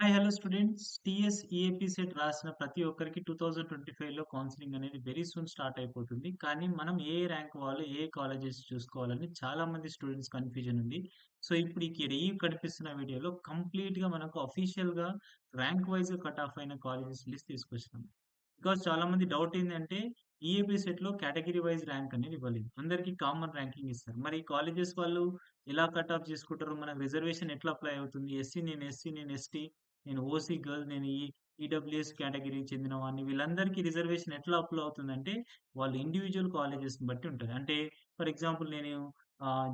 Hi hello students. TS EAP set రాసిన ప్రతి ఒక్కరికి 2025లో కౌన్సెలింగ్ అనేది వెరీ సూన్ స్టార్ట్ అయిపోతుంది. కానీ మనం ఏ ర్యాంక్ వాళ్ళు ఏ కాలేజెస్ చూసుకోవాలని చాలా మంది స్టూడెంట్స్ కన్‌ఫ్యూజన్ ఉంది. సో, ఇప్పుడు ఇక్కడ ఈ కనిపిస్తున్న వీడియోలో కంప్లీట్‌గా మనకు అఫీషియల్‌గా ర్యాంక్ వైస్‌గా కట్ ఆఫ్ అయిన కాలేజెస్ లిస్ట్ తీసుకొచ్చినాం. బికాజ్ చాలా మంది డౌట్ ఏందంటే ఈఏపీ సెట్‌లో కేటగిరీ వైస్ ర్యాంక్ అనేది ఇవ్వలేదు. అందరికి కామన్ ర్యాంకింగ్ ఇస్తారు. మరి కాలేజెస్ వాళ్ళు ఎలా కట్ ఆఫ్ చేసుకుంటారు? మనకు రిజర్వేషన్ ఎట్లా అప్లై అవుతుంది? ఎస్సీ, నేను ఎస్టీ, నేను ఓసీ గర్ల్, నేను ఈడబ్ల్యూఎస్ కేటగిరీకి చెందిన వాడిని. వీళ్ళందరికీ రిజర్వేషన్ ఎట్లా అప్లై అవుతుందంటే, వాళ్ళ ఇండివిడ్యువల్ కాలేజెస్‌ని బట్టి ఉంటది. అంటే ఫర్ ఎగ్జాంపుల్ నేను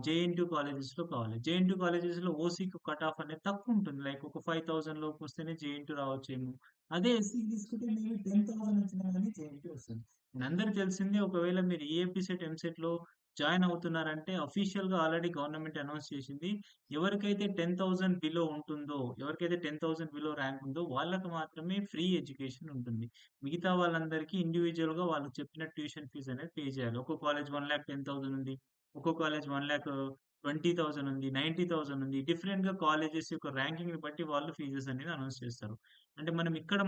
జేఎన్‌టీయూ కాలేజెస్‌లో కావాలి. జేఎన్‌టీయూ కాలేజెస్‌లో ఓసీకి కట్ ఆఫ్ అనేది తక్కువుంటుంది. లైక్ ఒక 5000 లోపు వస్తేనే జేఎన్‌టీయూ రావచ్చేమో. అదే ఎస్సీ తీసుకుంటే మేబీ 10,000 వచ్చినా గాని జేఎన్‌టీయూ వస్తది. మనందరికి తెలిసిందే, ఒకవేళ మీరు ఈఏపీ సెట్, ఎంసెట్‌లో జాయిన్ అవుతున్నారంటే అఫీషియల్‌గా ఆల్రెడీ గవర్నమెంట్ అనౌన్స్ చేసింది. ఎవరికైతే 10,000 బిలో ఉంటుందో, ఎవరికైతే 10,000 బిలో ర్యాంక్ ఉందో వాళ్ళకి మాత్రమే ఫ్రీ ఎడ్యుకేషన్ ఉంటుంది. మిగతా వాళ్ళందరికీ ఇండివిడ్యువల్‌గా వాళ్ళు చెప్పిన ట్యూషన్ ఫీజ్ అనేది పే చేయాలి. ఒక్కో కాలేజ్ 1,10,000 ఉంది. ఒక్కో కాలేజ్ 1,20,000 ఉంది. 90,000 ఉంది. డిఫరెంట్‌గా కాలేజెస్ యొక్క ర్యాంకింగ్‌ని బట్టి వాళ్ళు ఫీజెస్ అనేది అనౌన్స్ చేస్తారు. అంటే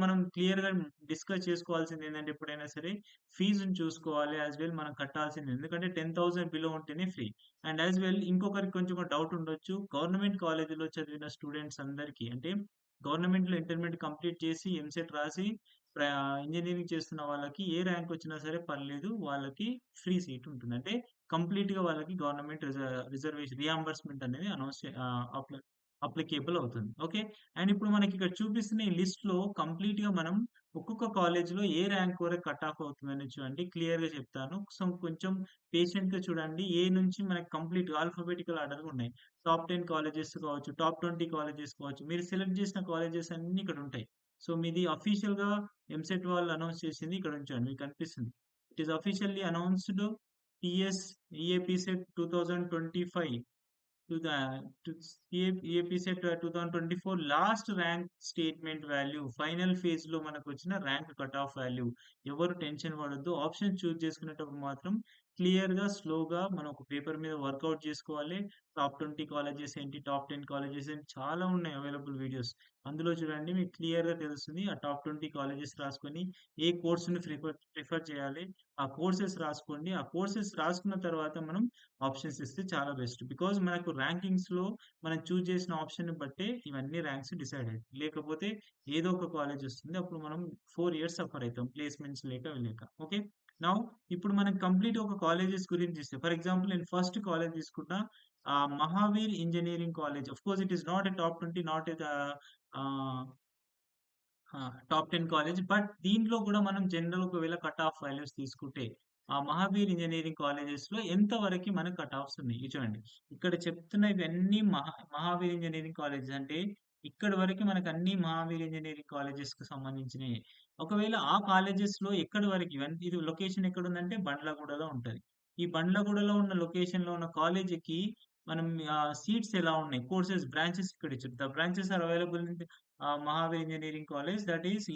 మనం క్లియర్‌గా డిస్కస్ చేసుకోవాల్సింది ఏందంటే, ఎప్పుడైనా సరే ఫీజుని చూసుకోవాలి. యాస్ వెల్ మనం కట్టాల్సింది. ఎందుకంటే 10,000 బిలో ఉంటేనే ఫ్రీ. అండ్ యాస్ వెల్ ఇంకొకరికి కొంచెం డౌట్ ఉండొచ్చు. గవర్నమెంట్ కాలేజీలో చదివిన స్టూడెంట్స్ అందరికీ, అంటే గవర్నమెంట్‌లో ఇంటర్మీడియేట్ కంప్లీట్ చేసి ఎంసెట్ రాసి ప్ర ఇంజినీరింగ్ చేస్తున్న వాళ్ళకి ఏ ర్యాంక్ వచ్చినా సరే పర్లేదు. వాళ్ళకి ఫ్రీ సీట్ ఉంటుంది. అంటే కంప్లీట్‌గా వాళ్ళకి గవర్నమెంట్ రిజర్వేషన్ రియంబర్స్‌మెంట్ అనేది అప్లికేబుల్ అవుతుంది. ఓకే. అండ్ ఇప్పుడు మనకి ఇక్కడ చూపిస్తున్న ఈ లిస్ట్‌లో కంప్లీట్‌గా మనం ఒక్కొక్క కాలేజ్‌లో ఏ ర్యాంక్ వరకు కట్ ఆఫ్ అవుతుందని చూడండి. క్లియర్‌గా చెప్తాను. సో, కొంచెం పేషెంట్‌గా చూడండి. ఏ నుంచి మనకి కంప్లీట్‌గా ఆల్ఫాబెటికల్ ఆర్డర్‌గా ఉన్నాయి. టాప్ 10 కాలేజెస్ కావచ్చు, టాప్ 20 కాలేజెస్ కావచ్చు. మీరు సెలెక్ట్ చేసిన కాలేజెస్ అన్నీ ఇక్కడ ఉంటాయి. సో, మీది అఫీషియల్‌గా ఎంసెట్ వాళ్ళు అనౌన్స్ చేసింది ఇక్కడ ఉంచండి. మీకు కనిపిస్తుంది. It is officially announced TS EAP set 2025 to the to AP set 2024 last rank statement value final phase లో మనకు వచ్చిన ర్యాంక్ కట్ ఆఫ్ వాల్యూ. ఎవరు టెన్షన్ పడొద్దు. ఆప్షన్ చూస్ చేసుకునేటప్పుడు మాత్రం క్లియర్ గా స్లోగా మనం ఒక పేపర్ మీద వర్కౌట్ చేసుకోవాలి. టాప్ 20 కాలేజెస్ ఏంటి, టాప్ 10 కాలేజెస్ ఏంటి, చాలా ఉన్నాయి అవైలబుల్ వీడియోస్. అందులో చూడండి, మీకు క్లియర్ గా తెలుస్తుంది. ఆ టాప్ 20 కాలేజెస్ రాసుకొని ఏ కోర్సుని ప్రిఫర్ చేయాలి, ఆ కోర్సెస్ రాసుకోండి. ఆ కోర్సెస్ రాసుకున్న తర్వాత మనం ఆప్షన్స్ ఇస్తే చాలా బెస్ట్. బికాజ్ మనకు ర్యాంకింగ్స్‌లో మనం చూజ్ చేసిన ఆప్షన్‌ని బట్టే ఇవన్నీ ర్యాంక్స్ డిసైడ్ అయితాయి. లేకపోతే ఏదో ఒక కాలేజ్ వస్తుంది. అప్పుడు మనం 4 ఇయర్స్ సఫర్ అయితాం. ప్లేస్‌మెంట్స్ లేక, అవి లేక. ఓకే. నౌ ఇప్పుడు మనం కంప్లీట్ ఒక కాలేజెస్ గురించి చూస్తే, ఫర్ ఎగ్జాంపుల్ నేను ఫస్ట్ కాలేజ్ తీసుకున్నా, Mahavir engineering college. Of course it is not a top 20, not a ఆహ్, టాప్ 10 కాలేజ్. బట్ దీంట్లో కూడా మనం జనరల్ ఒకవేళ కట్ ఆఫ్ వాల్యూస్ తీసుకుంటే, ఆ మహావీర్ ఇంజినీరింగ్ కాలేజెస్‌లో ఎంత వరకి మనకు కట్ ఆఫ్స్ ఉన్నాయి. ఇవి చూడండి. ఇక్కడ చెప్తున్న ఇవన్నీ మహావీర్ ఇంజినీరింగ్ కాలేజెస్. అంటే ఇక్కడి వరకు మనకు అన్ని మహావీర్ ఇంజినీరింగ్ కాలేజెస్‌కి సంబంధించినయే. ఒకవేళ ఆ కాలేజెస్‌లో ఎక్కడి వరకు ఇది లొకేషన్ ఎక్కడుందంటే బండ్లగూడలో ఉంటది. ఈ బండ్లగూడలో ఉన్న లొకేషన్‌లో ఉన్న కాలేజీకి మనం సీట్స్ ఎలా ఉన్నాయి? కోర్సెస్ బ్రాంచెస్ ఇక్కడ ఇచ్చారు. The branches are available in Mahavir engineering college, that is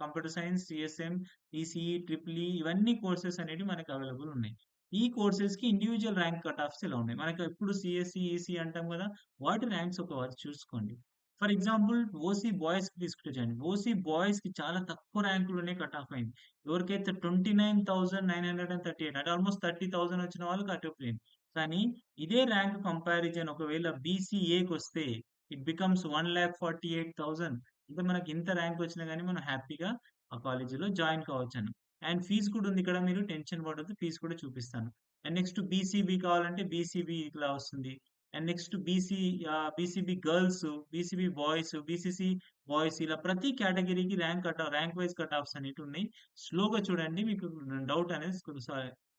computer science, CSM, ECE, triple E, ఇవన్నీ కోర్సెస్ అనేవి మనకు అవైలబుల్ ఉన్నాయి. ఈ కోర్సెస్ కి ఇండివిజువల్ ర్యాంక్ కట్ ఆఫ్స్ ఇలా ఉన్నాయి. మనకి ఎప్పుడు సిఎస్సి, ఈసీ అంటాం కదా! వాటి ర్యాంక్స్ ఒకసారి చూసుకోండి. ఫర్ ఎగ్జాంపుల్ ఓసీ బాయ్స్ తీసుకుంటే చూడండి. ఓసీ బాయ్స్ కి చాలా తక్కువ ర్యాంకులోనే కట్ ఆఫ్ అయింది. ఎవరికైతే 29,938, అంటే ఆల్మోస్ట్ 30,000 వచ్చిన వాళ్ళకి అటు పోయింది. కానీ ఇదే ర్యాంక్ కంపారిజన్ ఒకవేళ బీసీఏకొస్తే ఇట్ బికమ్స్ 1,48,000. అంటే మనకి ఇంత ర్యాంక్ వచ్చినా గాని మనం హ్యాపీగా ఆ కాలేజీలో జాయిన్ కావచ్చని. అండ్ ఫీజ్ కూడా ఉంది. ఇక్కడ మీరు టెన్షన్ పడొద్దు. ఫీజ్ కూడా చూపిస్తాను. అండ్ నెక్స్ట్ బీసీబీ కావాలంటే బీసీబీ ఇట్లా వస్తుంది. And next BCB girls, BCB boys, BCC boys, ఇలా ప్రతి కేటగిరీకి ర్యాంక్ వైస్ కట్ ఆఫ్స్ అనేటివి ఉన్నాయి. స్లోగా చూడండి, మీకు డౌట్ అనేది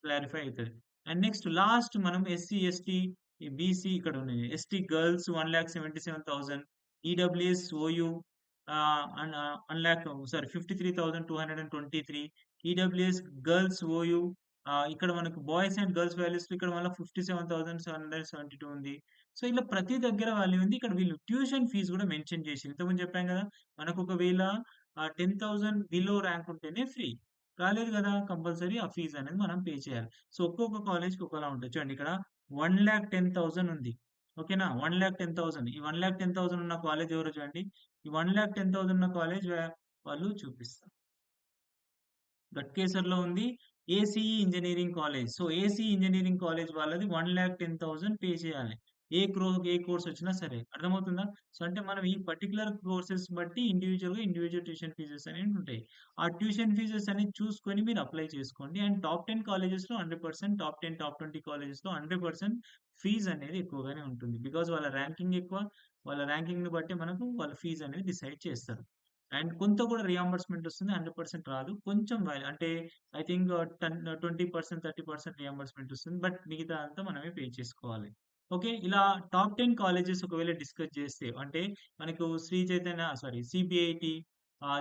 క్లారిఫై అయితది. అండ్ నెక్స్ట్ లాస్ట్ మనం ఎస్సీ, ఎస్టీ, ఈ బీసీ ఇక్కడ ఉన్నాయి. ST girls 1,77,000, EWS, OU and 53,223, EWS girls OU. ఇక్కడ మనకు బాయ్స్ అండ్ గర్ల్స్ వాల్యూస్ ఇక్కడ మళ్ళీ 57,772 ఉంది. సో, ఇలా ప్రతి దగ్గర వాల్యూ ఉంది. ఇక్కడ వీళ్ళు ట్యూషన్ ఫీజ్ కూడా మెన్షన్ చేసింది. ఇంతకుముందు చెప్పాం కదా! మనకు ఒకవేళ 10,000 బిలో ర్యాంక్ ఉంటేనే ఫ్రీ. రాలేదు కదా! కంపల్సరీ ఆ ఫీజ్ అనేది మనం పే చేయాలి. సో, ఒక్కొక్క కాలేజ్‌కి ఒకలా ఉంటది. చూడండి, ఇక్కడ 1,10,000 ఉంది. ఓకేనా? 1,10,000 ఈ 1,10,000 ఉన్న కాలేజ్ ఎవరో చూడండి. ఈ 1,10,000 ఉన్న కాలేజ్ వాళ్ళు చూపిస్తారు. గట్కేసర్‌లో ఉంది. ACE engineering college. So, ACE engineering college వాళ్ళది 1,10,000 పే చేయాలి. ఏ కోర్స్ వచ్చినా సరే. అర్థమవుతుందా? సో, అంటే మనం ఈ పర్టిక్యులర్ కోర్సెస్ బట్టి ఇండివిడ్యువల్ ట్యూషన్ ఫీజెస్ అనేవి ఉంటాయి. ఆ ట్యూషన్ ఫీజెస్ అనేది చూసుకొని మీరు అప్లై చేసుకోండి. అండ్ టాప్ 10 కాలేజెస్‌లో 100%, టాప్ 10, టాప్ 20 కాలేజెస్‌లో 100% ఫీజ్ అనేది ఎక్కువగానే ఉంటుంది. బికాజ్ వాళ్ళ ర్యాంకింగ్ ఎక్కువ. వాళ్ళ ర్యాంకింగ్‌ని బట్టి మనకు వాళ్ళ ఫీజ్ అనేది డిసైడ్ చేస్తారు. అండ్ కొంత కూడా రియంబర్స్‌మెంట్ వస్తుంది. 100% రాదు. కొంచెం అంటే ఐ థింక్ 20%, 30% రియంబర్స్‌మెంట్ వస్తుంది. బట్ మిగతా అంతా మనమే పే చేసుకోవాలి. ఓకే. ఇలా టాప్ 10 కాలేజెస్ ఒకవేళ డిస్కస్ చేస్తే అంటే మనకు శ్రీ చైతన్య సీబీఐటీ,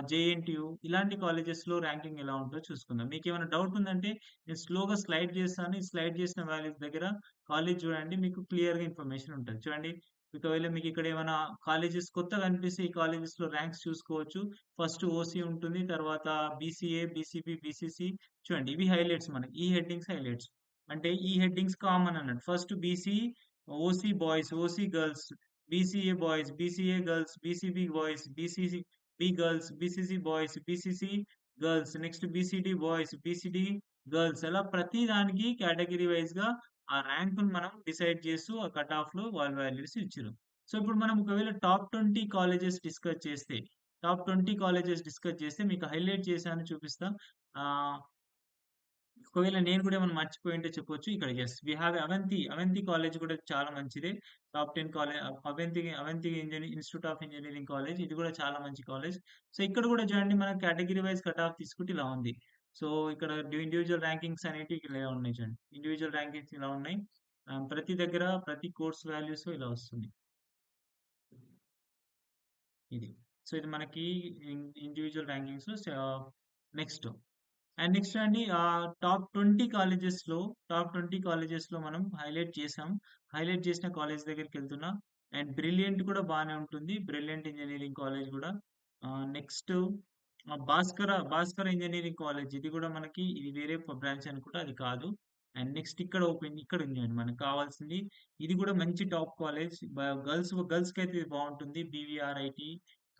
జేఎన్‌టీయూ ఇలాంటి కాలేజెస్‌లో ర్యాంకింగ్ ఎలా ఉంటదో చూసుకుందాం. మీకేమైనా డౌట్ ఉందంటే నేను స్లోగా స్లైడ్ చేస్తాను. ఈ స్లైడ్ చేసిన వాల్యూస్ దగ్గర కాలేజ్ చూడండి. మీకు క్లియర్‌గా ఇన్ఫర్మేషన్ ఉంటది. చూడండి. ఒకవేళ మీకిక్కడ ఏమైనా కాలేజెస్ కొత్తగా అనిపిస్తే ఈ కాలేజెస్‌లో ర్యాంక్స్ చూసుకోవచ్చు. ఫస్ట్ ఓసీ ఉంటుంది. తర్వాత బీసీఏ, బీసీబీ, బీసీసీ చూడండి. ఇవి హైలైట్స్ మనకి. ఈ హెడ్డింగ్స్ హైలైట్స్. అంటే ఈ హెడ్డింగ్స్ కామన్ అన్నట్టు. First BC, OC boys, OC girls, BCA boys, BCA girls, BCB boys, BCC B girls, BCC boys, BCC girls, next BCD boys, BCD girls అలా ప్రతి దానికి కేటగిరీ వైస్‌గా ఆ ర్యాంక్‌ని మనం డిసైడ్ చేస్తూ ఆ కట్ ఆఫ్‌లో వాళ్ళ వాల్యూస్ ఇచ్చిర్రు. సో, ఇప్పుడు మనం ఒకవేళ టాప్ 20 కాలేజెస్ డిస్కస్ చేస్తే, టాప్ 20 కాలేజెస్ డిస్కస్ చేస్తే మీకు హైలైట్ చేశాను చూపిస్తా. ఆహ్, ఒకవేళ నేను కూడా ఏమైనా మర్చిపోయుంటే చెప్పొచ్చు. ఇక్కడ yes we have Avanti college కూడా చాలా మంచిదే. Top 10 college Avanti institute of engineering college ఇది కూడా చాలా మంచి కాలేజ్. సో, ఇక్కడ కూడా చూడండి మనం కేటగరీ వైస్ కట్ ఆఫ్ తీసుకుంటే ఇలా ఉంది. సో, ఇక్కడ ఇండివిడ్యువల్ ర్యాంకింగ్స్ అనేటివి ఇలా ఉన్నాయి చూడండి. ఇండివిడ్యువల్ ర్యాంకింగ్స్ ఇలా ఉన్నాయి. ప్రతి దగ్గర ప్రతి కోర్స్ వాల్యూస్ ఇలా వస్తుంది. ఇది. సో, ఇది మనకి individual rankings next. And next అండి టాప్ 20 కాలేజెస్‌లో మనం హైలైట్ చేసాం. హైలైట్ చేసిన కాలేజ్ దగ్గరికెళ్తున్నా. అండ్ బ్రిలియంట్ కూడా బానే ఉంటుంది. బ్రిలియంట్ ఇంజినీరింగ్ కాలేజ్ గూడా. నెక్స్ట్ భాస్కర ఇంజినీరింగ్ కాలేజ్ ఇది గూడా మనకి ఇది వేరే బ్రాంచ్ అనుకుంటా అది కాదు. అండ్ నెక్స్ట్ ఇక్కడ ఉందండి మనకు కావాల్సింది. ఇది గూడా మంచి టాప్ కాలేజ్. గర్ల్స్‌కైతే ఇది బావుంటుంది. బీవీఆర్ఐటీ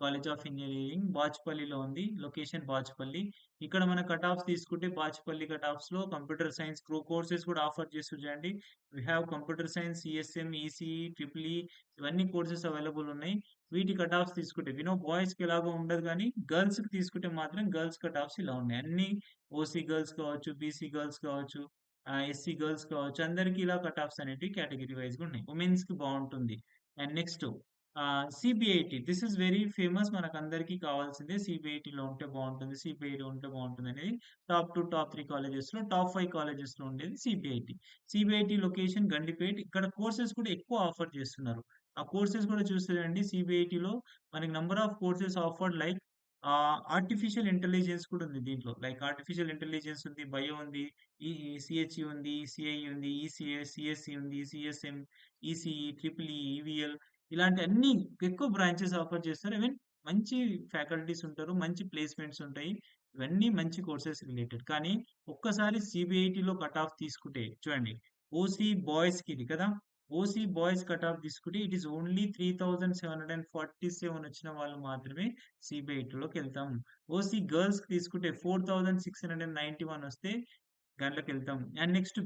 కాలేజ్ ఆఫ్ ఇంజినీరింగ్ బాచ్‌పల్లిలో ఉంది. లొకేషన్ బాచ్‌పల్లి. ఇక్కడ మన కట్ ఆఫ్స్ తీసుకుంటే బాచ్‌పల్లి కట్ ఆఫ్స్‌లో కంప్యూటర్ సైన్స్ కోర్సెస్ కూడా ఆఫర్ చేస్తుర్రు చూడండి. We have computer science, CSM, ECE, triple E ఇవన్నీ కోర్సెస్ అవైలబుల్ ఉన్నాయి. వీటి కట్ ఆఫ్స్ తీసుకుంటే బాయ్స్‌కి ఎలాగో ఉండదు గానీ గర్ల్స్‌కి తీసుకుంటే మాత్రం గర్ల్స్ కట్ ఆఫ్స్ ఇలా ఉన్నాయి. అన్ని ఓసీ గర్ల్స్ కావచ్చు, బీసీ గర్ల్స్ కావచ్చు, ఎస్సీ గర్ల్స్ కావచ్చు అందరికి ఇలా కట్ ఆఫ్స్ అనేటివి కేటగరీ వైస్‌గా ఉన్నాయి. వుమెన్స్‌కి బావుంటుంది. And next CBIT this is very famous మనకందరికీ కావాల్సిందే. సీబీఐటీలో ఉంటే బావుంటుంది. సీబీఐలో ఉంటే బావుంటుందనేది టాప్ 2, టాప్ 3 కాలేజెస్‌లో, టాప్ 5 కాలేజెస్‌లో ఉండేది సీబీఐటీ. CBIT location Gandipet. ఇక్కడ కోర్సెస్ కూడా ఎక్కువ ఆఫర్ చేస్తున్నారు. ఆ కోర్సెస్ కూడా చూస్తేనండి సీబీఐటీలో మనకి number of courses offered like artificial intelligence కూడా ఉంది దీంట్లో. లైక్ ఆర్టిఫిషియల్ ఇంటెలిజెన్స్ ఉంది, బయో ఉంది, ఈ సీహెచ్ఈ ఉంది, సిఐఈ ఉంది, ఈసీఏ, సీఎస్ఈ ఉంది, సీఎస్ఎం, ఈసీఈ, ట్రిపుల్ ఈ, ఈవీఎల్ ఇలాంటి అన్ని ఎక్కువ బ్రాంచెస్ ఆఫర్ చేస్తారు. ఈవెన్ మంచి ఫ్యాకల్టీస్ ఉంటారు. మంచి ప్లేస్‌మెంట్స్ ఉంటాయి. ఇవన్నీ మంచి కోర్సెస్ రిలేటెడ్. కానీ ఒక్కసారి సీబీఐటీలో కట్ ఆఫ్ తీసుకుంటే చూడండి. ఓసీ బాయ్స్‌కి ఇది కదా! ఓసీ బాయ్స్ కట్ ఆఫ్ తీసుకుంటే ఇట్ ఈస్ ఓన్లీ 3,747 వచ్చిన వాళ్ళు మాత్రమే సీబీఐటీలోకెళ్తాం. ఓసీ గర్ల్స్‌కి తీసుకుంటే 4,691 వస్తే దాంట్లోకెళ్తాం. అండ్ నెక్స్ట్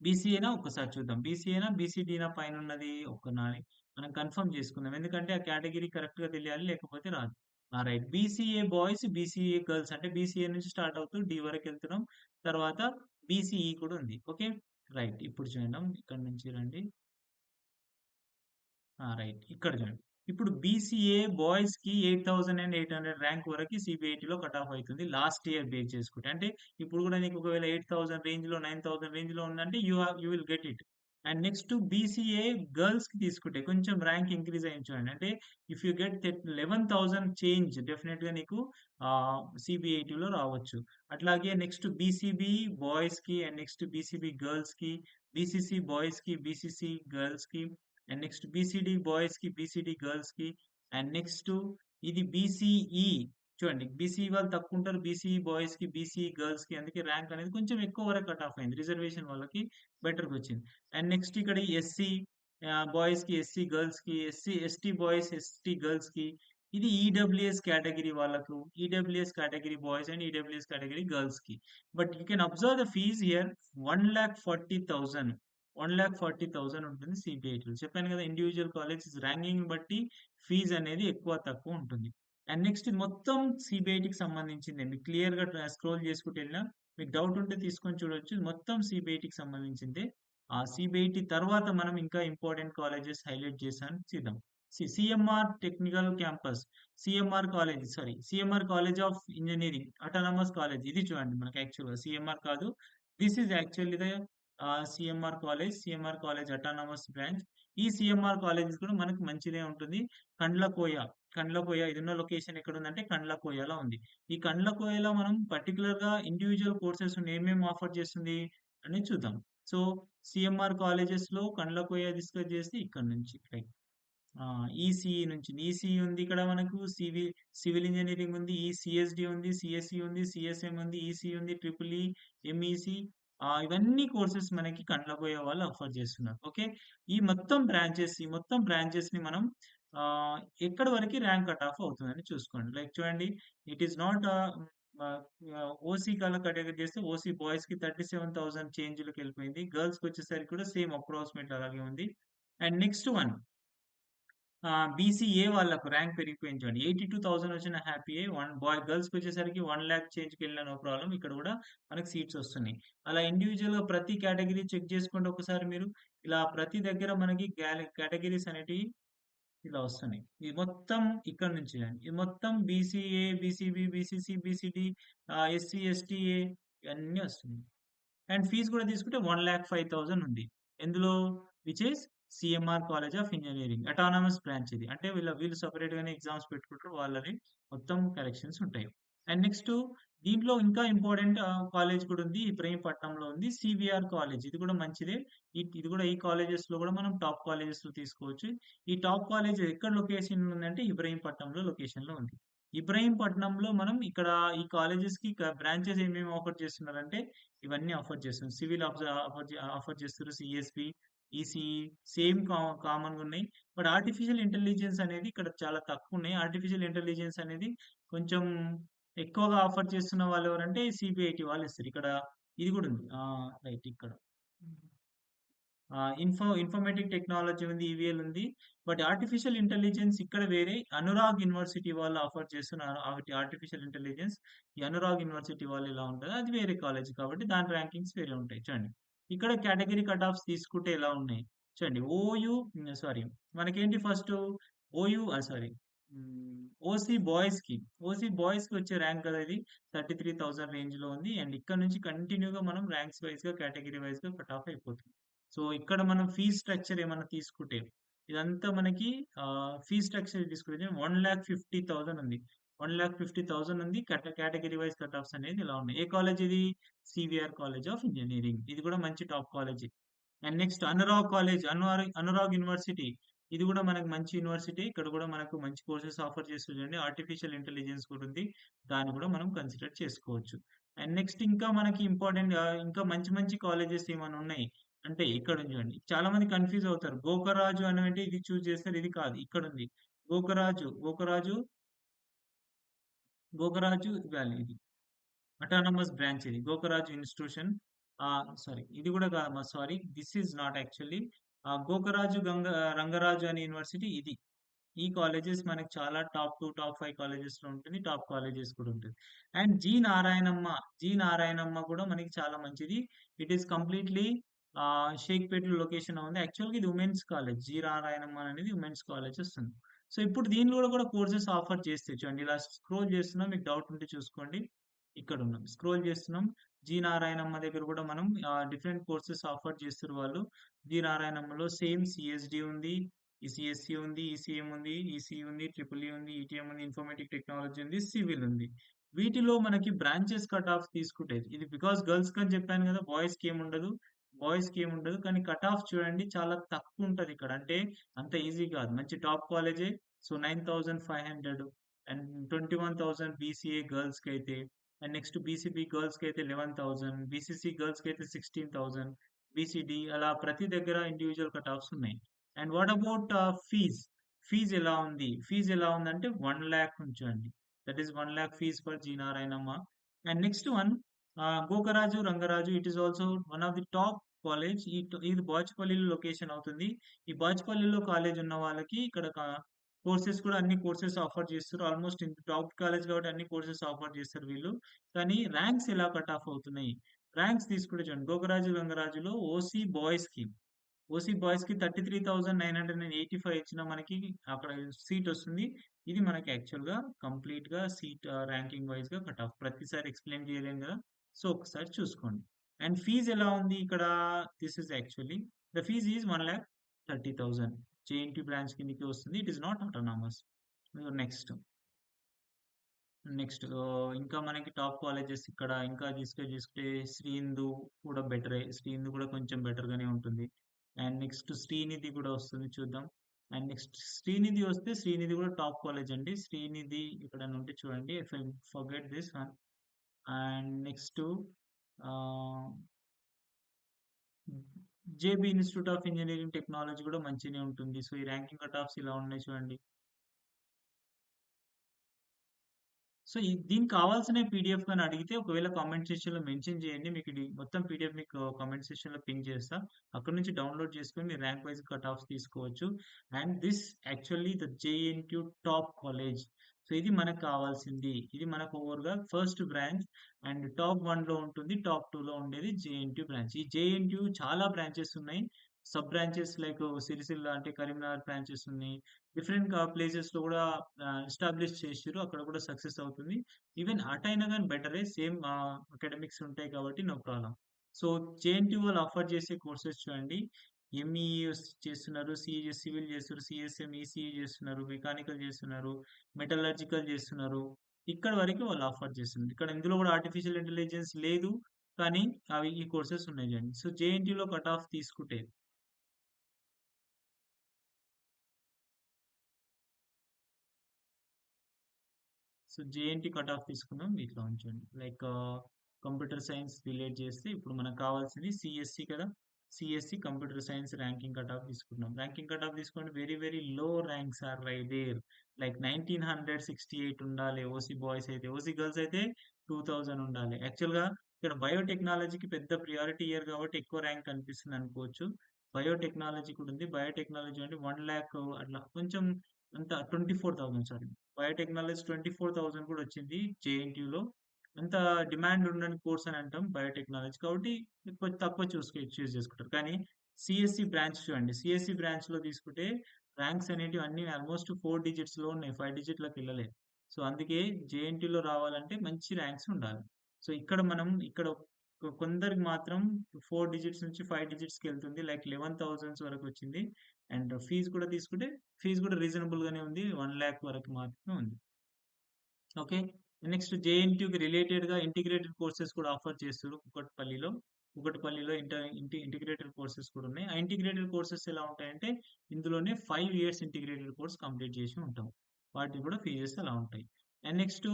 బీసీఏనా ఒక్కసారి చూద్దాం. బీసీఏనా? బీసీడీనా పైనున్నది మనం కన్ఫర్మ్ చేసుకుందాం. ఎందుకంటే ఆ కేటగరీ కరెక్ట్‌గా తెలియాలి. లేకపోతే రాదు. Right. BCA boys, BCA girls అంటే బీసీఏ నుంచి స్టార్ట్ అవుతూ డి వరకెళ్తున్నాం. తర్వాత బీసీఈ కూడా ఉంది. ఓకే. రైట్. ఇప్పుడు చూద్దాం. ఇక్కడి నుంచి రండి. రైట్. ఇక్కడ చూడండి. ఇప్పుడు బీసీఏ బాయ్స్‌కి 8,800 ర్యాంక్ వరకి సీబీఐటీలో కట్ ఆఫ్ అయితుంది. లాస్ట్ ఇయర్ బేస్ చేసుకుంటే. అంటే ఇప్పుడు కూడా నీకు ఒకవేళ 8,000 రేంజ్‌లో, 9,000 రేంజ్‌లో ఉందంటే you will get it. And next BCA గర్ల్స్‌కి తీసుకుంటే కొంచెం ర్యాంక్ ఇంక్రీజ్ అయింది చూడండి. అంటే ఇఫ్ యూ గెట్ 11,000 చేంజ్ డెఫినిట్‌గా నీకు సీబీఐటీలో రావచ్చు. అట్లాగే నెక్స్ట్ బీసీబీ బాయ్స్‌కి అండ్ నెక్స్ట్ బీసీబీ గర్ల్స్‌కి, బీసీసీ బాయ్స్‌కి, బీసీసీ గర్ల్స్‌కి అండ్ నెక్స్ట్ బీసీడీ బాయ్స్‌కి, బీసీడీ గర్ల్స్‌కి అండ్ నెక్స్ట్ ఇది బీసీఈ చూడండి బీసీ వాళ్ళు తక్కువుంటారు. బీసీ బాయ్స్‌కి, బీసీ గర్ల్స్‌కి అందుకే ర్యాంక్ అనేది కొంచెం ఎక్కువ వరకు కట్ ఆఫ్ అయింది. రిజర్వేషన్ వాళ్ళకి బెటర్‌గొచ్చింది. అండ్ నెక్స్ట్ ఇక్కడ ఎస్సీ బాయ్స్‌కి, ఎస్సీ గర్ల్స్‌కి, ఎస్టీ బాయ్స్, ఎస్టీ గర్ల్స్‌కి ఇది ఈడబ్ల్యూఎస్ కేటగరీ వాళ్ళకు, EWS category boys and EWS category గర్ల్స్‌కి. But you can observe the fees here 1,40,000 1,40,000 ఉంటుంది CBITలో. చెప్పాను కదా! ఇండివిడ్యువల్ కాలేజెస్ ర్యాంకింగ్‌ని బట్టి ఫీజ్ అనేది ఎక్కువ, తక్కువ ఉంటుంది. అండ్ నెక్స్ట్ ఇది మొత్తం CBITకి సంబంధించిందే. మీకు క్లియర్‌గా స్క్రోల్ చేసుకుంటూ వెళ్ళినా మీకు డౌట్ ఉంటే తీసుకొని చూడొచ్చు. ఇది మొత్తం CBITకి సంబంధించిందే. ఆ CBIT తర్వాత మనం ఇంకా ఇంపార్టెంట్ కాలేజెస్ హైలైట్ చేశాను చూద్దాం. CMR technical campus, CMR college of engineering, autonomous college. ఇది చూడండి మనకి యాక్చువల్‌గా CMR కాదు. This is actually the CMR college autonomous branch. ఈ CMR కాలేజెస్ కూడా మనకు మంచిదే ఉంటుంది. కండ్లకోయ, కండ్లకోయ ఇదున్న లొకేషన్ ఎక్కడుందంటే కండ్లకోయలో ఉంది. ఈ కండ్లకోయలో మనం పర్టిక్యులర్‌గా ఇండివిడ్యువల్ కోర్సెస్ ఏమేమి ఆఫర్ చేస్తుంది అనేది చూద్దాం. సో, CMR కాలేజెస్‌లో కండ్లకోయ డిస్కస్ చేస్తే ఇక్కడ నుంచి రైట్. ఈసీఈ నుంచి ఈసీఈ ఉంది ఇక్కడ మనకు సివిల్ ఇంజినీరింగ్ ఉంది. CSD ఉంది, CSE ఉంది, CSM ఉంది, ఈసీఈ ఉంది, ట్రిపుల్ ఈ, ఎంఈసీ ఇవన్నీ కోర్సెస్ మనకి కండ్లకోయ వాళ్ళు ఆఫర్ చేస్తున్నారు. ఓకే. ఈ మొత్తం బ్రాంచెస్‌ని మనం ఆహ్, ఎక్కడి వరకి ర్యాంక్ కట్ ఆఫ్ అవుతుందని చూసుకోండి. లైక్ చూడండి it is not OC category చేస్తే ఓసీ బాయ్స్‌కి 37,000 చేంజ్‌లకెళ్ళిపోయింది. గర్ల్స్‌కొచ్చేసరికి కూడా సేమ్ అప్రాక్సిమేట్ అలాగే ఉంది. అండ్ నెక్స్ట్ వన్ బీసీఏ వాళ్ళకు ర్యాంక్ పెరిగిపోయింది చూడండి. 82,000 వచ్చిన హ్యాపీయే. గర్ల్స్‌కొచ్చేసరికి 1,00,000 చేంజ్‌కెళ్ళినా నో ప్రాబ్లమ్. ఇక్కడ కూడా మనకు సీట్స్ వస్తున్నాయి. అలా ఇండివిడ్యువల్‌గా ప్రతి కేటగరీ చెక్ చేసుకోండి ఒకసారి మీరు. ఇలా ప్రతి దగ్గర మనకి కేటగరీస్ అనేటివి ఇలా వస్తున్నాయి. ఇది మొత్తం ఇక్కడ నుంచి అండి. ఇది మొత్తం BCA, BCB, BCC, BCD, SC, STA ఇవన్నీ వస్తున్నాయి. అండ్ ఫీజ్ కూడా తీసుకుంటే 1,05,000 ఉంది. ఎందులో which is CMR college of engineering. Autonomous branch ఇది. అంటే వీళ్ళు సెపరేట్ గానే ఎగ్జామ్స్ పెట్టుకుంటారు. వాళ్ళని మొత్తం కరెక్షన్స్ ఉంటాయి. అండ్ నెక్స్ట్ దీంట్లో ఇంకా ఇంపార్టెంట్ కాలేజ్ కూడా ఉంది. ఇబ్రహీంపట్నంలో ఉంది. CVR college. ఇది కూడా మంచిదే. ఇది కూడా ఈ కాలేజెస్ లో కూడా మనం టాప్ కాలేజెస్ లో తీసుకోవచ్చు. ఈ టాప్ కాలేజ్ ఎక్కడ లొకేషన్ ఉందంటే ఇబ్రహీంపట్నంలో లొకేషన్ లో ఉంది. ఇబ్రహీంపట్నంలో మనం ఇక్కడ ఈ కాలేజెస్ కి బ్రాంచెస్ ఏమేమి ఆఫర్ చేస్తున్నారంటే ఇవన్నీ ఆఫర్ చేస్తున్నారు. సివిల్ ఆఫర్ చేస్తున్నారు. CSB, ఈసీఈ సేమ్ కామన్‌గా ఉన్నాయి. బట్ ఆర్టిఫిషియల్ ఇంటెలిజెన్స్ అనేది ఇక్కడ చాలా తక్కువున్నాయి. ఆర్టిఫిషియల్ ఇంటెలిజెన్స్ అనేది కొంచెం ఎక్కువగా ఆఫర్ చేస్తున్న వాళ్ళెవరంటే CBIT వాళ్ళు ఇస్తారు. ఇక్కడ ఇది గూడా ఉంది. రైట్ ఇక్కడ. ఇన్ఫర్మేటిక్ టెక్నాలజీ ఉంది. ఈవీఎల్ ఉంది. బట్ ఆర్టిఫిషియల్ ఇంటెలిజెన్స్ ఇక్కడ వేరే అనురాగ్ యూనివర్సిటీ వాళ్ళు ఆఫర్ చేస్తున్నారు. ఆర్టిఫిషియల్ ఇంటెలిజెన్స్ ఈ అనురాగ్ యూనివర్సిటీ వాళ్ళు ఇలా ఉంటది. అది వేరే కాలేజ్ కాబట్టి దాని ర్యాంకింగ్స్ వేరే ఉంటాయి. చూడండి. ఇక్కడ కేటగరీ కట్ ఆఫ్స్ తీసుకుంటే ఎలా ఉన్నాయి? చూడండి. సారీ మనకేంటి ఫస్ట్ ఓయూ సారీ ఓసీ బాయ్స్‌కి, వచ్చే ర్యాంక్ కదా ఇది 33,000 రేంజ్‌లో ఉంది. అండ్ ఇక్కడ నుంచి కంటిన్యూ‌గా మనం ర్యాంక్స్ వైస్‌గా, కేటగరీ వైస్‌గా కట్ ఆఫ్ అయిపోతుంది. సో, ఇక్కడ మనం ఫీజ్ స్ట్రక్చర్ ఏమన్నా తీసుకుంటే, ఇదంతా మనకి ఫీజ్ స్ట్రక్చర్ తీసుకుంటే 1,50,000 ఉంది. 1,50,000 ఉంది. కేటగరీ వైస్ కట్ ఆఫ్స్ అనేది ఇలా ఉన్నాయి. ఏ కాలేజ్ ఇది? CVR college of engineering. ఇది కూడా మంచి టాప్ కాలేజే. And next Anurag college, Anurag university. ఇది కూడా మనకు మంచి యూనివర్సిటీ. ఇక్కడ కూడా మనకు మంచి కోర్సెస్ ఆఫర్ చేస్తుంది. ఆర్టిఫిషియల్ ఇంటెలిజెన్స్ కూడా ఉంది. దాన్ని కూడా మనం కన్సిడర్ చేసుకోవచ్చు. అండ్ నెక్స్ట్ ఇంకా మనకి ఇంపార్టెంట్ ఇంకా మంచి మంచి కాలేజెస్ ఏమైనా ఉన్నాయి. అంటే ఇక్కడ ఉంది చూడండి. చాలా మంది కన్‌ఫ్యూజ్ అవుతారు. గోకరాజు అని ఇది చూజ్ చేస్తారు. ఇది కాదు. ఇక్కడుంది. గోకరాజు, గోకరాజు వ్యాలీ ఇది. అటానమస్ బ్రాంచ్ ఇది. గోకరాజు ఇన్‌స్టిట్యూషన్. సారీ ఇది కూడా కాదమ్మా sorry. This is not actually Rangaraju అనే యూనివర్సిటీ ఇది. ఈ కాలేజెస్ మనకి చాలా టాప్ 2, టాప్ 5 కాలేజెస్‌లో ఉంటుంది. టాప్ కాలేజెస్ కూడా ఉంటుంది. అండ్ జి నారాయణమ్మ కూడా మనకి చాలా మంచిది. ఇట్ ఈస్ కంప్లీట్‌లీ షేక్‌పేట్‌లో లొకేషన్ ఉంది. యాక్చువల్‌గా ఇది వుమెన్స్ కాలేజ్. జి నారాయణమ్మ అనేది వుమెన్స్ కాలేజ్ వస్తుంది. సో, ఇప్పుడు దీనిలో కూడా కోర్సెస్ ఆఫర్ చేస్తాయి చూడండి. ఇలా స్క్రోల్ చేస్తున్నాం. మీకు డౌట్ ఉంటే చూసుకోండి. ఇక్కడ ఉన్నాం. స్క్రోల్ చేస్తున్నాం. జి నారాయణమ్మ దగ్గర కూడా మనం డిఫరెంట్ కోర్సెస్ ఆఫర్ చేస్తుర్రు వాళ్ళు. జి నారాయణమ్మలో సేమ్ CSD ఉంది. CSC ఉంది, ECM ఉంది, ECE ఉంది, ట్రిపుల్ ఈ ఉంది, ETM ఉంది, ఇన్ఫర్మేటిక్ టెక్నాలజీ ఉంది, సివిల్ ఉంది. వీటిలో మనకి బ్రాంచెస్ కట్ ఆఫ్ తీసుకుంటే ఇది బికాస్ గర్ల్స్ కని చెప్పాను కదా! బాయ్స్‌కి ఏముండదు. కానీ కట్ ఆఫ్ చూడండి చాలా తక్కువ ఉంటది ఇక్కడ. అంటే అంత ఈజీ కాదు. మంచి టాప్ కాలేజే. సో, 9,500 అండ్ 21,000 బీసీఏ గర్ల్స్‌కైతే, అండ్ నెక్స్ట్ బీసీబీ గర్ల్స్‌కైతే 11,000, బీసీసీ గర్ల్స్‌కైతే 16,000, బీసీడీ అలా ప్రతి దగ్గర ఇండివిడ్యువల్ కట్ ఆఫ్స్ ఉన్నాయి. And what about fees? Fees ఎలా ఉంది? ఫీజ్ ఎలా ఉందంటే 1,00,000 ఉంచండి. That is 1,00,000 fees for G Narayanamma. And next one Gokaraju Rangaraju. It is also one of the top college. ఇది బాచుపల్లిలో లొకేషన్ అవుతుంది. ఈ బాచుపల్లిలో కాలేజ్ ఉన్న వాళ్ళకి ఇక్కడ కోర్సెస్ కూడా అన్ని కోర్సెస్ ఆఫర్ చేస్తారు. ఆల్మోస్ట్ టాప్ కాలేజ్ కాబట్టి అన్ని కోర్సెస్ ఆఫర్ చేస్తారు వీళ్ళు. కానీ ర్యాంక్స్ ఎలా కట్ ఆఫ్ అవుతున్నాయి? ర్యాంక్స్ తీసుకుంటే చూడండి. గోకరాజు రంగరాజులో ఓసీ బాయ్స్ కి 33,985 ఇచ్చిన మనకి అక్కడ సీట్ వస్తుంది. ఇది మనకి యాక్చువల్ గా కంప్లీట్ గా సీట్ ర్యాంకింగ్ వైజ్ గా కట్ ఆఫ్. ప్రతిసారి ఎక్స్ప్లెయిన్ చేయలేం కదా. సో ఒకసారి చూసుకోండి. అండ్ ఫీజ్ ఎలా ఉంది ఇక్కడ? This is actually the fees is 1,30,000. JNT branch కిందకి వస్తుంది. It is not autonomous. Next next ఇంకా మనకి టాప్ కాలేజెస్ ఇక్కడ ఇంకా డిస్కస్ చేసుకుంటే శ్రీ హిందూ కూడా బెటరే. శ్రీ హిందూ కూడా కొంచెం బెటర్ గానే ఉంటుంది. అండ్ నెక్స్ట్ శ్రీనిధి కూడా వస్తుంది, చూద్దాం. అండ్ నెక్స్ట్ శ్రీనిధి వస్తే శ్రీనిధి కూడా టాప్ కాలేజ్ అండి. శ్రీనిధి ఇక్కడ నుండి చూడండి. If I forget this one. And next JB institute of engineering technology కూడా మంచిగానే ఉంటుంది. సో ఈ ర్యాంకింగ్ కట్ ఆఫ్స్ ఇలా ఉన్నాయి చూడండి. సో దీనికి కావాల్సిన పీడిఎఫ్ గాని అడిగితే ఒకవేళ కామెంట్ సెక్షన్ లో మెన్షన్ చేయండి. మీకు ఇది మొత్తం పీడిఎఫ్ మీకు కామెంట్ సెక్షన్ లో పింగ్ చేస్తా. అక్కడ నుంచి డౌన్లోడ్ చేసుకొని మీరు ర్యాంక్ వైజ్ కట్ ఆఫ్స్ తీసుకోవచ్చు. And this actually the JNTU top college. So ఇది మనకు కావాల్సింది. ఇది మనకు ఓవర్‌గా ఫస్ట్ బ్రాంచ్. అండ్ టాప్ 1 లో ఉంటుంది. టాప్ 2 లో ఉండేది జేఎన్‌టీయూ బ్రాంచ్. ఈ జేఎన్‌టీయూ చాలా బ్రాంచెస్ ఉన్నాయి. సబ్ బ్రాంచెస్ లైక్ సిరిసిల్ల అంటే కరీంనగర్ బ్రాంచెస్ ఉన్నాయి. డిఫరెంట్ ప్లేసెస్ లో కూడా ఎస్టాబ్లిష్ చేసిర్రు. అక్కడ కూడా సక్సెస్ అవుతుంది. ఈవెన్ అటైనా కానీ బెటరే. సేమ్ అకాడమిక్స్ ఉంటాయి కాబట్టి నో ప్రాబ్లం. సో జేఎన్‌టీయూ వాళ్ళు ఆఫర్ చేసే కోర్సెస్ చూడండి. ఎంఈఈ చేస్తున్నారు, సివిల్ చేస్తున్నారు, సిఎస్ఎం, ఈసీఈ చేస్తున్నారు, మెకానికల్ చేస్తున్నారు, మెటలర్జికల్ చేస్తున్నారు. ఇక్కడ వరకు వాళ్ళు ఆఫర్ చేస్తున్నారు. ఇక్కడ ఇందులో కూడా ఆర్టిఫిషియల్ ఇంటెలిజెన్స్ లేదు. కానీ అవి ఈ కోర్సెస్ ఉన్నాయి చూడండి. సో జేఎన్‌టీయూలో కట్ ఆఫ్ తీసుకుంటే సో జేఎన్‌టీ కట్ ఆఫ్ తీసుకుందాం. ఇట్లా ఉంచండి. లైక్ కంప్యూటర్ సైన్స్ రిలేట్ చేస్తే ఇప్పుడు మనకు కావాల్సింది సిఎస్సి కదా. CSC computer science ranking cut off తీసుకుంటున్నాం. ర్యాంకింగ్ కట్ ఆఫ్ తీసుకోండి. Very very low ranks are right there. Like 1968 ఉండాలి ఓసీ బాయ్స్ అయితే. ఓసీ గర్ల్స్ అయితే 2000 ఉండాలి. యాక్చువల్ గా ఇక్కడ బయోటెక్నాలజీకి పెద్ద ప్రియారిటీ ఇయర్ కాబట్టి ఎక్కువ ర్యాంక్ కనిపిస్తుంది అనుకోవచ్చు. బయోటెక్నాలజీ కూడా ఉంది. బయోటెక్నాలజీ అంటే 1,00,000 అట్లా కొంచెం అంత 24,000 సారీ. బయోటెక్నాలజీ 24,000 కూడా వచ్చింది జేఎన్టీయూలో. అంత డిమాండ్ ఉండని కోర్స్ అని అంటాం బయోటెక్నాలజీ. కాబట్టి కొంచెం తక్కువ చూస్ చేసుకుంటారు. కానీ సిఎస్సి బ్రాంచ్ చూడండి. సిఎస్సి బ్రాంచ్ లో తీసుకుంటే ర్యాంక్స్ అనేటివి అన్ని ఆల్మోస్ట్ 4 డిజిట్స్ లో ఉన్నాయి. 5 డిజిట్లకు వెళ్ళలేదు. సో అందుకే జేఎన్టీయూలో రావాలంటే మంచి ర్యాంక్స్ ఉండాలి. సో ఇక్కడ మనం ఇక్కడ కొందరికి మాత్రం 4 డిజిట్స్ నుంచి 5 డిజిట్స్‌కి వెళ్తుంది. లైక్ 11,000 వరకు వచ్చింది. అండ్ ఫీజ్ కూడా తీసుకుంటే ఫీజ్ కూడా రీజనబుల్ గానే ఉంది. 1,00,000 వరకు మాత్రమే ఉంది. ఓకే. నెక్స్ట్ జేఎన్‌టీయూకి రిలేటెడ్ గా ఇంటిగ్రేటెడ్ కోర్సెస్ కూడా ఆఫర్ చేస్తారు కూకట్పల్లిలో. కూకట్పల్లిలో ఇంటిగ్రేటెడ్ కోర్సెస్ కూడా ఉన్నాయి. ఆ ఇంటిగ్రేటెడ్ కోర్సెస్ ఎలా ఉంటాయంటే ఇందులోనే 5 ఇయర్స్ ఇంటిగ్రేటెడ్ కోర్స్ కంప్లీట్ చేసి ఉంటాం. వాటికి కూడా ఫీజెస్ అలా ఉంటాయి. And next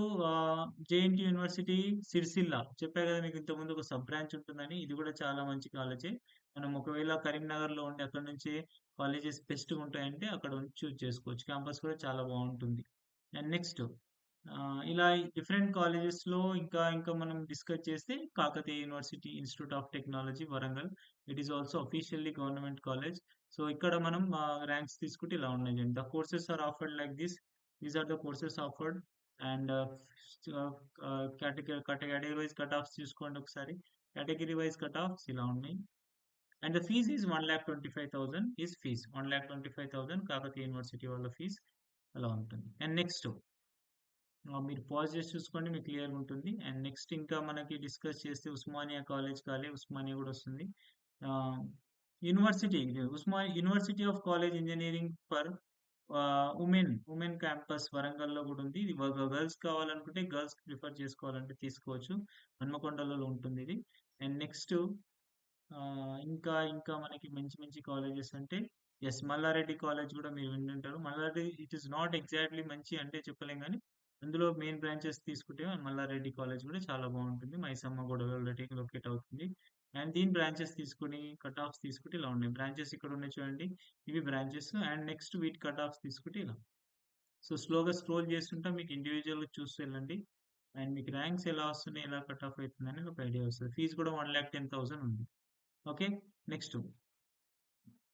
JNTU university Sircilla. చెప్పా కదా మీకు ఇంతకుముందు ఒక సబ్ బ్రాంచ్ ఉంటుందని. ఇది కూడా చాలా మంచి కాలేజే. మనం ఒకవేళ కరీంనగర్‌లో ఉండి అక్కడి నుంచే కాలేజెస్ బెస్ట్‌గా ఉంటాయంటే అక్కడ ఉండి చూజ్ చేసుకోవచ్చు. క్యాంపస్ కూడా చాలా బాగుంటుంది. అండ్ నెక్స్ట్ ఇలా డిఫరెంట్ కాలేజెస్‌లో ఇంకా ఇంకా మనం డిస్కస్ చేస్తే Kakatiya university institute of technology Warangal. It is also officially government college. So ఇక్కడ మనం ర్యాంక్స్ తీసుకుంటే ఇలా ఉన్నాయి. The courses are offered like this. These are the courses offered. And category wise cut offs చూసుకోండి ఒకసారి. కేటగిరీ వైస్ కట్ ఆఫ్స్ ఇలా ఉన్నాయి. And the fees is 1,25,000 is fees. 1,25,000 Kakatiya university వాళ్ళ ఫీజ్ అలా ఉంటుంది. అండ్ నెక్స్ట్ మీరు పాజ్ చేసి చూసుకోండి. మీకు క్లియర్‌గా ఉంటుంది. అండ్ నెక్స్ట్ ఇంకా మనకి డిస్కస్ చేస్తే ఉస్మానియా కాలేజ్ ఉస్మానియా కూడా వస్తుంది. ఆహ్, యూనివర్సిటీ ఇది university of college engineering for women campus వరంగల్‌లో కూడా ఉంది. ఇది గర్ల్స్ కావాలనుకుంటే గర్ల్స్ ప్రిఫర్ చేసుకోవాలంటే తీసుకోవచ్చు. హన్మకొండలో ఉంటుంది ఇది. అండ్ నెక్స్ట్ ఇంకా ఇంకా మనకి మంచి మంచి కాలేజెస్ అంటే యెస్ మల్లారెడ్డి కాలేజ్ కూడా మీరు వినుంటారు. Mallareddy it is not exactly మంచి అంటే చెప్పలేం గానీ అందులో మెయిన్ బ్రాంచెస్ తీసుకుంటే మల్లారెడ్డి కాలేజ్ కూడా చాలా బాగుంటుంది. మైసమ్మ కూడా లొకేట్ అవుతుంది. అండ్ దీని బ్రాంచెస్ తీసుకొని కట్ ఆఫ్స్ తీసుకుంటే ఇలా ఉన్నాయి. బ్రాంచెస్ ఇక్కడ ఉన్నాయి చూడండి. ఇవి బ్రాంచెస్ అండ్ నెక్స్ట్ వీటి కట్ ఆఫ్స్ తీసుకుంటే ఇలా. సో స్లోగా స్క్రోల్ చేస్తుంటే మీకు ఇండివిజువల్‌గా చూస్తూ వెళ్ళండి. అండ్ మీకు ర్యాంక్స్ ఎలా వస్తున్నాయి, ఎలా కట్ ఆఫ్ అవుతుందని ఒక ఐడియా వస్తది. ఫీస్ కూడా 1,10,000 ఉంది. Okay. Next,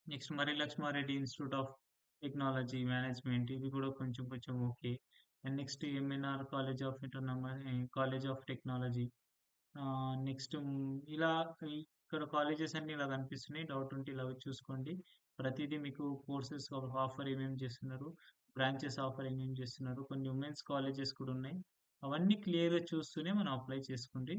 next Marri Lakshma Reddy institute of technology management ఇది కూడా కొంచెం కొంచెం okay. And next MNR college of technology. Next ఇలా ఇక్కడ కాలేజెస్ అన్నీ ఇలా కనిపిస్తున్నాయి. డౌట్ ఉంటే ఇలా వచ్చి చూసుకోండి. ప్రతిదీ మీకు కోర్సెస్ ఆఫర్ ఏమేమి చేస్తున్నారు, బ్రాంచెస్ ఆఫర్ ఏమేమి చేస్తున్నారు, కొన్ని ఉమెన్స్ కాలేజెస్ కూడా ఉన్నాయి. అవన్నీ క్లియర్‌గా చూస్తూనే మనం అప్లై చేసుకోండి.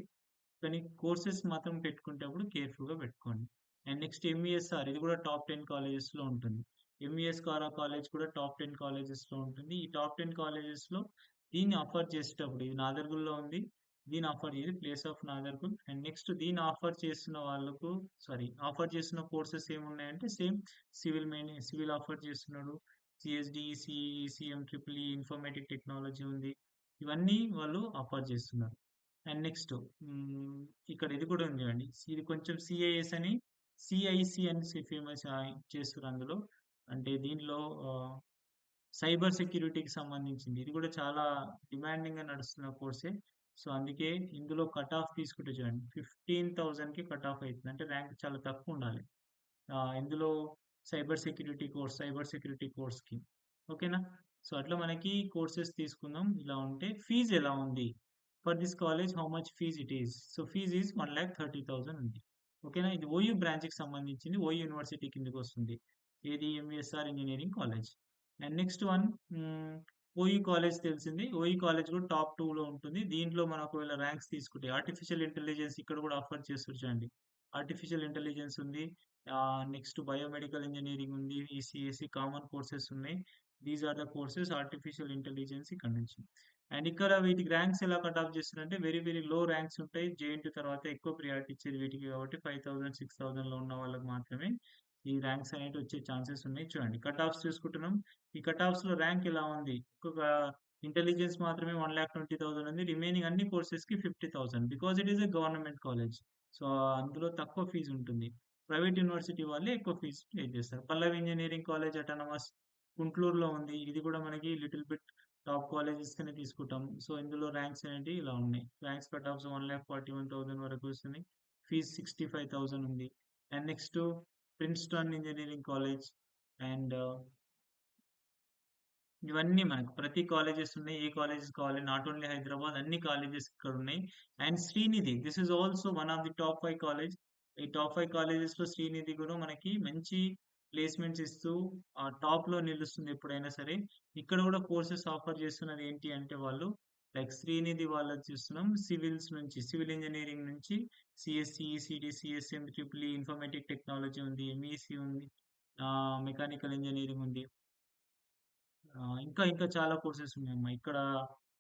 కానీ కోర్సెస్ మాత్రం పెట్టుకునేటప్పుడు కేర్‌ఫుల్‌గా పెట్టుకోండి. అండ్ నెక్స్ట్ ఎంఈఎస్ఆర్ ఇది కూడా టాప్ 10 కాలేజెస్‌లో ఉంటుంది. కాలేజ్ కూడా టాప్ 10 కాలేజెస్‌లో ఉంటుంది. ఈ టాప్ 10 కాలేజెస్‌లో దీన్ని ఆఫర్ చేసేటప్పుడు ఇది నాదర్గుల్లో ఉంది. దీని ఆఫర్ ఇది place of Nadargul. And next దీన్ని ఆఫర్ చేస్తున్న వాళ్ళకు ఆఫర్ చేస్తున్న కోర్సెస్ ఏమున్నాయంటే సేమ్ సివిల్ ఆఫర్ చేస్తున్నాడు. CSD, ECE, ECM, triple E, informatic technology ఉంది. ఇవన్నీ వాళ్ళు ఆఫర్ చేస్తున్నారు. అండ్ నెక్స్ట్ ఇక్కడ ఇది కూడా ఉంది చూడండి. ఇది కొంచెం సిఐఎస్ అని సిఐసి అని ఫేమస్ చేస్తున్నారు అందులో. అంటే దీనిలో సైబర్ సెక్యూరిటీకి సంబంధించింది. ఇది కూడా చాలా డిమాండింగ్ గా నడుస్తున్న కోర్సే. సో అందుకే ఇందులో కట్ ఆఫ్ తీసుకుంటే చూడండి 15,000కి కట్ ఆఫ్ అవుతుంది. అంటే ర్యాంక్ చాలా తక్కువ ఉండాలి. ఇందులో సైబర్ సెక్యూరిటీ కోర్స్‌కి. ఓకేనా? సో, అట్లా మనకి కోర్సెస్ తీసుకుందాం. ఇలా ఉంటే ఫీజ్ ఎలా ఉంది? For this college how much fees it is? So, fees is 1,30,000 ఉంది. ఓకేనా? ఇది ఓయూ బ్రాంచ్‌కి సంబంధించింది. ఓయూ యూనివర్సిటీ కిందకొస్తుంది. ఏది MSR engineering college. And next one OU college తెలిసింది. ఓయూ కాలేజ్ కూడా టాప్ 2లో ఉంటుంది. దీంట్లో మనం ఒకవేళ ర్యాంక్స్ తీసుకుంటే ఆర్టిఫిషియల్ ఇంటెలిజెన్స్ ఇక్కడ కూడా ఆఫర్ చేస్తారు చూడండి. ఆర్టిఫిషియల్ ఇంటెలిజెన్స్ ఉంది. నెక్స్ట్ బయోమెడికల్ ఇంజినీరింగ్ ఉంది. ఈసీఈసీ కామన్ కోర్సెస్ ఉన్నాయి. These are the courses artificial intelligence ఇక్కడ నుంచి. అండ్ ఇక్కడ వీటికి ర్యాంక్స్ ఎలా కట్ ఆఫ్ చేస్తున్నారంటే వెరీ వెరీ లో ర్యాంక్స్ ఉంటాయి. జేఎన్‌టీయూ తర్వాత ఎక్కువ ప్రియారిటీ ఇచ్చేది వీటికి కాబట్టి 5,000, 6,000లో ఉన్న వాళ్ళకి మాత్రమే ఈ ర్యాంక్స్ అనేవి వచ్చే ఛాన్సెస్ ఉన్నాయి. చూడండి కట్ ఆఫ్స్ చూసుకుంటున్నాం. ఈ కట్ ఆఫ్స్‌లో ర్యాంక్ ఎలా ఉంది? ఒక్కొక్క ఇంటెలిజెన్స్ మాత్రమే 1,20,000 ఉంది. రిమైనింగ్ అన్ని కోర్సెస్‌కి 50,000 because it is a government college. So, అందులో తక్కువ ఫీజ్ ఉంటుంది. ప్రైవేట్ యూనివర్సిటీ వాళ్ళే ఎక్కువ ఫీజ్ పే చేస్తారు. పల్లవి ఇంజినీరింగ్ కాలేజ్ అటానమస్ గుంట్లూరులో ఉంది. ఇది కూడా మనకి లిటిల్ బిట్ టాప్ కాలేజెస్ కింద తీసుకుంటాం. సో, ఇందులో ర్యాంక్స్ అనేటివి ఇలా ఉన్నాయి. ర్యాంక్స్ కట్ ఆఫ్స్ 1,41,000 వరకు వస్తున్నాయి. ఫీజ్ 65,000 ఉంది. And next Princeton engineering college and ఇవన్నీ మనకు ప్రతి కాలేజెస్ ఉన్నాయి. ఏ కాలేజెస్ కావాలి నాట్ ఓన్లీ హైదరాబాద్ అన్ని కాలేజెస్ ఇక్కడ ఉన్నాయి. And Srinidhi this is also one of the top 5 college. ఈ టాప్ 5 కాలేజెస్ లో శ్రీనిధి కూడా మనకి మంచి ప్లేస్మెంట్స్ ఇస్తూ టాప్ లో నిలుస్తుంది ఎప్పుడైనా సరే. ఇక్కడ కూడా కోర్సెస్ ఆఫర్ చేస్తున్నది ఏంటి అంటే వాళ్ళు లైక్ శ్రీనిధి వాళ్ళది చూస్తున్నాం సివిల్స్ నుంచి సివిల్ ఇంజనీరింగ్ నుంచి CSC, ECD, CSM, triple E, informatic technology ఉంది, ఎంఈసి ఉంది, మెకానికల్ ఇంజనీరింగ్ ఉంది. ఇంకా ఇంకా చాలా కోర్సెస్ ఉన్నాయమ్మా. ఇక్కడ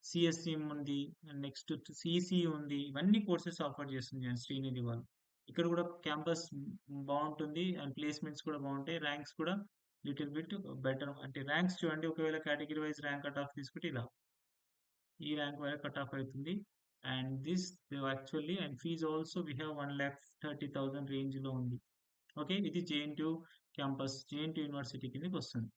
సిఎస్సిఎం ఉంది. నెక్స్ట్ సిసి ఉంది. ఇవన్నీ కోర్సెస్ ఆఫర్ చేస్తుంది శ్రీనిధి వాళ్ళు. ఇక్కడ కూడా క్యాంపస్ బాగుంటుంది. అండ్ ప్లేస్మెంట్స్ కూడా బాగుంటాయి. ర్యాంక్స్ కూడా లిటిల్ బిట్ బెటర్. అంటే ర్యాంక్స్ చూడండి ఒకవేళ category wise rank cut off తీసుకుంటే ఇలా ఈ ర్యాంక్ వరకు కట్ ఆఫ్ అవుతుంది. And this actually and fees also we have 1,30,000 range లో ఉంది. ఓకే ఇది జేఎన్‌టీయూ క్యాంపస్ జేఎన్‌టీయూ యూనివర్సిటీ కిందకి వస్తుంది.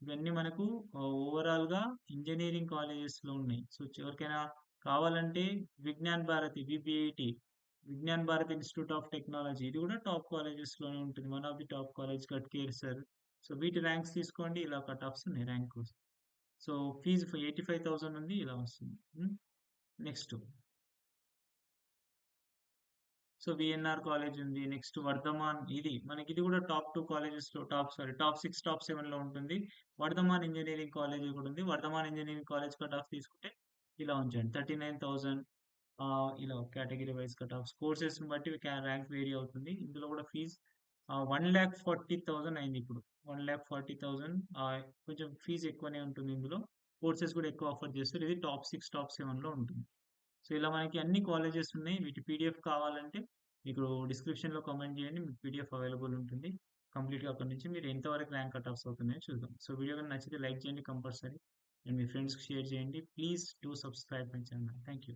ఇవన్నీ మనకు ఓవరాల్ గా ఇంజనీరింగ్ కాలేజెస్ లో ఉన్నాయి. సో ఎవరికైనా కావాలంటే Vignan Bharathi VBIT Vignan Bharat institute of technology ఇది కూడా టాప్ కాలేజెస్ లోనే ఉంటుంది. One of the top college గట్కేర్ సార్. సో వీటి ర్యాంక్స్ తీసుకోండి ఇలా కట్ ఆఫ్స్ ఉన్నాయి ర్యాంక్. సో ఫీజు 85,000 ఉంది ఇలా వస్తుంది. నెక్స్ట్ సో విఎన్ఆర్ కాలేజ్ ఉంది. నెక్స్ట్ వర్ధమాన్ ఇది కూడా టాప్ 2 కాలేజెస్ లో టాప్ 6 టాప్ 7 లో ఉంటుంది. వర్ధమాన్ ఇంజనీరింగ్ కాలేజ్ కూడా ఉంది. Vardhaman engineering college cut off తీసుకుంటే ఇలా ఉంచండి 39,000. ఇలా category wise cut offs courses బట్టి ర్యాంక్ వేరీ అవుతుంది. ఇందులో కూడా ఫీజ్ 1,40,000 అయింది ఇప్పుడు. 1,40,000 కొంచెం ఫీజ్ ఎక్కువనే ఉంటుంది ఇందులో. కోర్సెస్ కూడా ఎక్కువ ఆఫర్ చేస్తారు. ఇది టాప్ 6 టాప్ 7 లో ఉంటుంది. సో ఇలా మనకి అన్ని కాలేజెస్ ఉన్నాయి. వీటి పీడిఎఫ్ కావాలంటే మీకు డిస్క్రిప్షన్ లో కామెంట్ చేయండి. మీకు పీడిఎఫ్ అవైలబుల్ ఉంటుంది. కంప్లీట్ గా అక్కడ నుంచి మీరు ఎంతవరకు ర్యాంక్ కట్ ఆఫ్స్ అవుతున్నాయో చూద్దాం. సో వీడియో కనుక నచ్చితే లైక్ చేయండి కంపల్సరీ. అండ్ మీ ఫ్రెండ్స్‌కి షేర్ చేయండి. Please do subscribe my channel. Thank you.